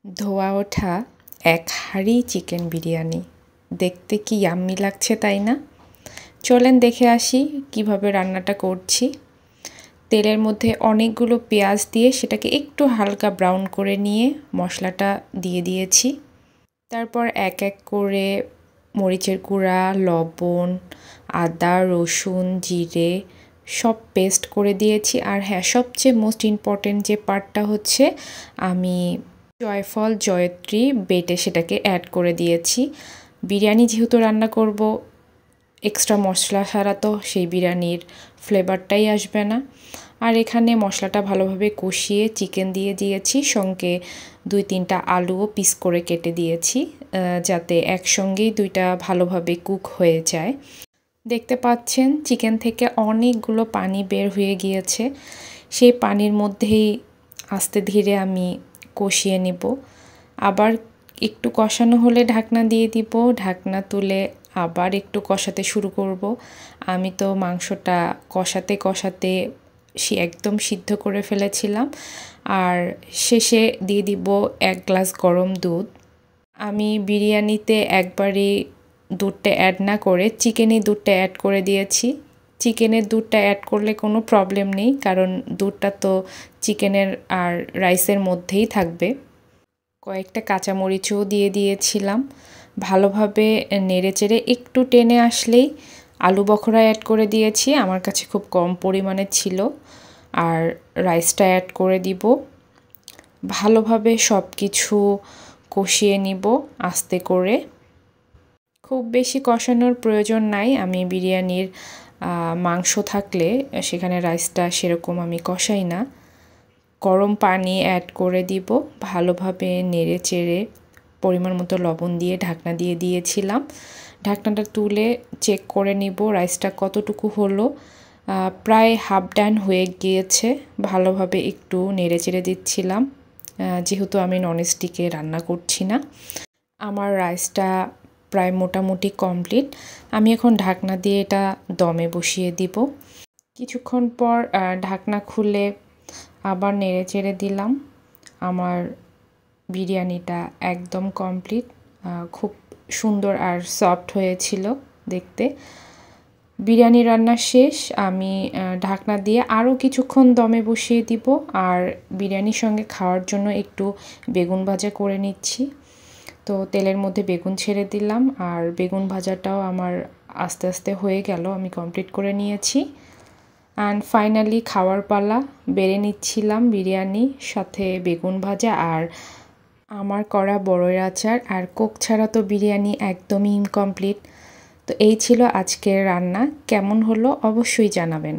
ধোয়া ওঠা এক হাঁড়ি চিকেন বিরিয়ানি দেখতে কি ইয়াম্মি লাগছে তাই না? চলেন দেখে আসি কিভাবে রান্নাটা করছি। তেলের মধ্যে অনেকগুলো পেঁয়াজ দিয়ে সেটাকে একটু হালকা ব্রাউন করে নিয়ে মশলাটা দিয়ে দিয়েছি। তারপর এক এক করে মরিচের গুঁড়া, লবণ, আদা, রসুন, জিরে সব পেস্ট করে দিয়েছি। আর হ্যাঁ, সবচেয়ে মোস্ট ইম্পর্টেন্ট যে পার্টটা হচ্ছে আমি জয়ফল জয়ত্রী বেটে সেটাকে অ্যাড করে দিয়েছি। বিরিয়ানি যেহেতু রান্না করব, এক্সট্রা মশলা ছাড়া তো সেই বিরিয়ানির ফ্লেভারটাই আসবে না। আর এখানে মশলাটা ভালোভাবে কষিয়ে চিকেন দিয়ে দিয়েছি, সঙ্গে 2-3টা আলুও পিস করে কেটে দিয়েছি যাতে একসঙ্গেই দুইটা ভালোভাবে কুক হয়ে যায়। দেখতে পাচ্ছেন চিকেন থেকে অনেকগুলো পানি বের হয়ে গিয়েছে। সেই পানির মধ্যেই আস্তে ধীরে আমি কষিয়ে নেব। আবার একটু কষানো হলে ঢাকনা দিয়ে দিব। ঢাকনা তুলে আবার একটু কষাতে শুরু করব। আমি তো মাংসটা কষাতে কষাতে একদম সিদ্ধ করে ফেলেছিলাম। আর শেষে দিয়ে দিব 1 গ্লাস গরম দুধ। আমি বিরিয়ানিতে একবারই দুধটা অ্যাড না করে চিকেনেই দুধটা অ্যাড করে দিয়েছি। চিকেনের দুধটা অ্যাড করলে কোনো প্রবলেম নেই, কারণ দুধটা তো চিকেনের আর রাইসের মধ্যেই থাকবে। কয়েকটা কাঁচামরিচও দিয়ে দিয়েছিলাম। ভালোভাবে নেড়েচেড়ে একটু টেনে আসলেই আলু বখরা অ্যাড করে দিয়েছি। আমার কাছে খুব কম পরিমাণে ছিল। আর রাইসটা অ্যাড করে দিব। ভালোভাবে সব কিছু কষিয়ে নিব আস্তে করে। খুব বেশি কষানোর প্রয়োজন নাই। আমি বিরিয়ানির মাংস থাকলে সেখানে রাইসটা সেরকম আমি কষাই না। গরম পানি অ্যাড করে দিব, ভালোভাবে নেড়ে চেড়ে পরিমাণ মতো লবণ দিয়ে ঢাকনা দিয়ে দিয়েছিলাম। ঢাকনাটা তুলে চেক করে নিব রাইসটা কতটুকু হলো। প্রায় হাফ ডান হয়ে গিয়েছে। ভালোভাবে একটু নেড়ে চেড়ে দিচ্ছিলাম, যেহেতু আমি ননস্টিকে রান্না করছি না। আমার রাইসটা প্রায় মোটামুটি কমপ্লিট। আমি এখন ঢাকনা দিয়ে এটা দমে বসিয়ে দিব। কিছুক্ষণ পর ঢাকনা খুলে আবার নেড়ে চেড়ে দিলাম। আমার বিরিয়ানিটা একদম কমপ্লিট। খুব সুন্দর আর সফট হয়েছিল দেখতে। বিরিয়ানি রান্না শেষ। আমি ঢাকনা দিয়ে আরও কিছুক্ষণ দমে বসিয়ে দিব। আর বিরিয়ানির সঙ্গে খাওয়ার জন্য একটু বেগুন ভাজা করে নিচ্ছি। তো তেলের মধ্যে বেগুন ছেড়ে দিলাম, আর বেগুন ভাজাটাও আমার আস্তে আস্তে হয়ে গেল, আমি কমপ্লিট করে নিয়েছি। অ্যান্ড ফাইনালি খাওয়ার পালা। বেড়ে নিচ্ছিলাম বিরিয়ানি, সাথে বেগুন ভাজা আর আমার করা বড়ইয়ের আচার। আর কোক ছাড়া তো বিরিয়ানি একদমই ইনকমপ্লিট। তো এই ছিল আজকের রান্না। কেমন হলো অবশ্যই জানাবেন।